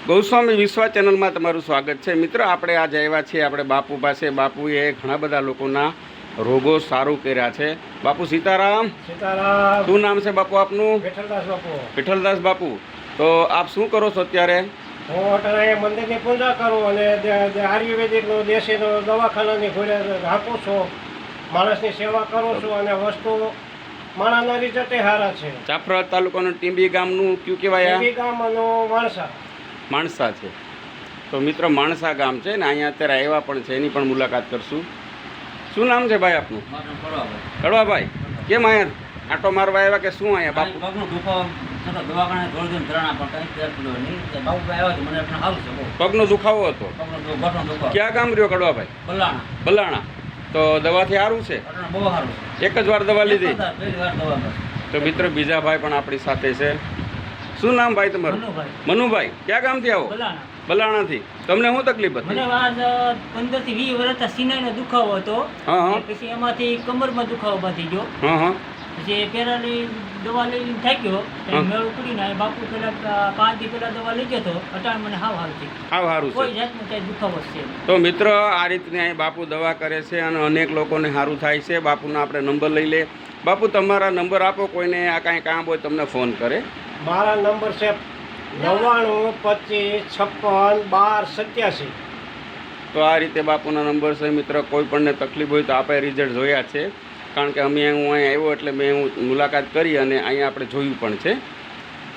ગૌસ્વામી વિશ્વા ચેનલમાં તમારું સ્વાગત છે. મિત્રો, આપણે આજે આવ્યા છીએ આપણે બાપુ પાસે. બાપુએ ઘણા બધા લોકોના રોગો સારું કર્યા છે. બાપુ સીતારામ. સીતારામ. શું નામ છે બાપુ આપનું? વિઠ્ઠલદાસ બાપુ. વિઠ્ઠલદાસ બાપુ, તો આપ શું કરો છો અત્યારે? હું અત્યારે મંદિરની પૂજા કરું અને આયુર્વેદિકનું દેશીનું દવાખાનાની ઘોડે રાખું છું. માણસની સેવા કરું છું અને વસ્તુ માણસના રિઝલ્ટે સારા છે. ચાફરા તાલુકાનું ટીંબી ગામનું કયું કહેવાય? ટીંબી ગામનું માણસા. માણસા છે. તો મિત્રો, માણસા ગામ છે ને અહીંયા અત્યારે આવ્યા પણ છે, એની પણ મુલાકાત કરશું. શું નામ છે ભાઈ આપનું? કડવાભાઈ. કેમ અહીંયા આટો મારવા આવ્યા કે શું? અહીંયા બાપુ પગનો દુખાવો હતો. ક્યાં ગામ રહ્યો કડવાભાઈ? બલાણા. તો દવાથી સારું છે? એક જ વાર દવા લીધી? તો મિત્રો, બીજા ભાઈ પણ આપણી સાથે છે. શું નામ ભાઈ તમારું? મનુભાઈ. ક્યાં ગામથી આવો? બલાણાથી. તમને શું તકલીફ હતી? મને આજ 15 થી 20 વર્ષ સિનાઈનો દુખાવો હતો. પછી એમાંથી કમરમાં દુખાવો વધી ગયો. પછી પેલાની દવા લઈને થાક્યો, મેળ ઉપડીને બાપુ પેલા 5 દી પેલા દવા લઈ ગયો હતો. અટાણ મને હાવ સારું છે. કોઈ જાતનો કઈ દુખાવો છે. તો મિત્રો, આ રીતની અહીં બાપુ દવા કરે છે અને અનેક લોકોને સારું થાય છે. બાપુનો આપણે નંબર લઈ લે. બાપુ, તમારા નંબર આપો, કોઈને આ કાંઈ કામ હોય તમને ફોન કરે. મારા નંબર છે 99 25 56 12 87. તો આ રીતે બાપુના નંબર છે. મિત્રો, કોઈ પણને તકલીફ હોય તો આપણે રિઝલ્ટ જોયા છે, કારણ કે હું અહીંયા આવ્યો એટલે હું મુલાકાત કરી અને અહીંયા આપણે જોયું પણ છે.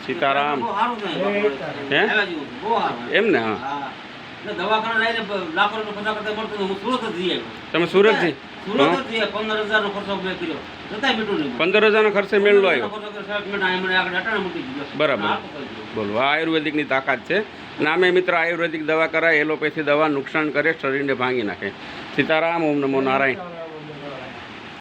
સીતારામ. હે એમ ને? હા. તમે સુરતથી? 15,000નો ખર્ચે મેળવો આવ્યો. બરાબર. બોલો, આ આયુર્વેદિકની તાકાત છે. નામે મિત્ર આયુર્વેદિક દવા કરાય, એલોપેથી દવા નુકસાન કરે, શરીરને ભાંગી નાખે. સીતારામ. ઓમ નમો નારાયણ.